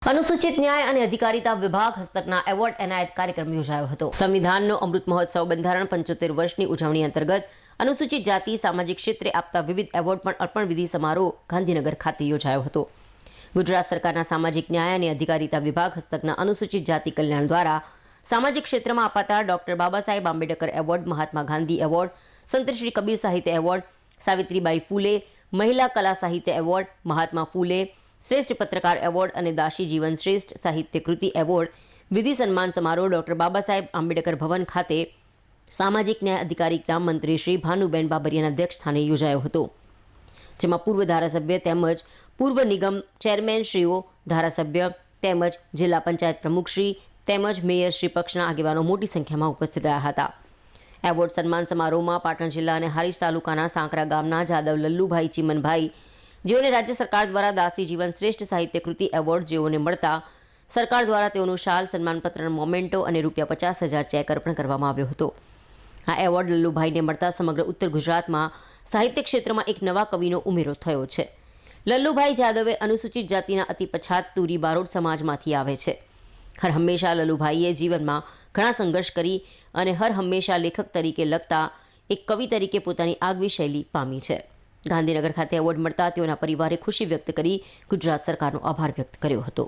અનુસૂચિત ન્યાય અને અધિકારીતા વિભાગ હસ્તકના એવોર્ડ એનાયત કાર્યક્રમ યોજાયો હતો। સંવિધાનનો અમૃત મહોત્સવ બંધારણ 75 વર્ષની ઉજવણી અંતર્ગત અનુસૂચિત જાતિ સામાજિક ક્ષેત્રે આપતા વિવિધ એવોર્ડ પણ અર્પણ વિધિ સમારોહ ગાંધીનગર ખાતે યોજાયો હતો। ગુજરાત સરકારના સામાજિક ન્યાય અને અધિકારીતા વિભાગ હસ્તકના અનુસૂચિત જાતિ કલ્યાણ દ્વારા સામાજિક ક્ષેત્રમાં અપાતા doctor Baba Saheb Ambedkar award, Mahatma Gandhi award, સંત શ્રી કબીર સાહિત્ય એવોર્ડ, સાવિત્રીબાઈ ફૂલે મહિલા કલા સાહિત્ય એવોર્ડ, મહાત્મા ફૂલે શ્રેષ્ઠ પત્રકાર એવોર્ડ અને દાસી જીવન શ્રેષ્ઠ સાહિત્ય કૃતિ એવોર્ડ વિધિ સન્માન સમારોહ ડોક્ટર બાબા સાહેબ આંબેડકર ભવન ખાતે સામાજિક ન્યાય અધિકારીતા મંત્રી શ્રી ભાનુબેન બાબરિયાના અધ્યક્ષસ્થાને યોજાયો હતો, જેમાં પૂર્વ ધારાસભ્ય તેમજ પૂર્વ નિગમ ચેરમેન શ્રીઓ, ધારાસભ્ય તેમજ જિલ્લા પંચાયત પ્રમુખશ્રી તેમજ મેયર શ્રી પક્ષના આગેવાનો મોટી સંખ્યામાં ઉપસ્થિત રહ્યા હતા। એવોર્ડ સન્માન સમારોહમાં પાટણ જિલ્લા અને હારીજ તાલુકાના સાંકરા ગામના જાદવ લલ્લુભાઈ ચીમનભાઈ, જેઓને રાજ્ય સરકાર દ્વારા દાસી જીવન શ્રેષ્ઠ સાહિત્ય કૃતિ એવોર્ડ જેઓને મળતા સરકાર દ્વારા તેઓનું શાલ, સન્માનપત્ર, મોમેન્ટો અને ₹50,000 ચેક અર્પણ કરવામાં આવ્યો હતો। આ એવોર્ડ લલ્લુભાઈને મળતા સમગ્ર ઉત્તર ગુજરાતમાં સાહિત્ય ક્ષેત્રમાં એક નવા કવિનો ઉમેરો થયો છે। લલ્લુભાઈ જાદવે અનુસૂચિત જાતિના અતિ પછાત તુરી બારોટ સમાજમાંથી આવે છે। હર હંમેશા લલ્લુભાઈએ જીવનમાં ઘણા સંઘર્ષ કરી અને હર હંમેશા લેખક તરીકે લખતા એક કવિ તરીકે પોતાની આગવી શૈલી પામી છે। ગાંધીનગર ખાતે એવોર્ડ મળતા તેઓના પરિવારે ખુશી વ્યક્ત કરી ગુજરાત સરકારનો આભાર વ્યક્ત કર્યો હતો।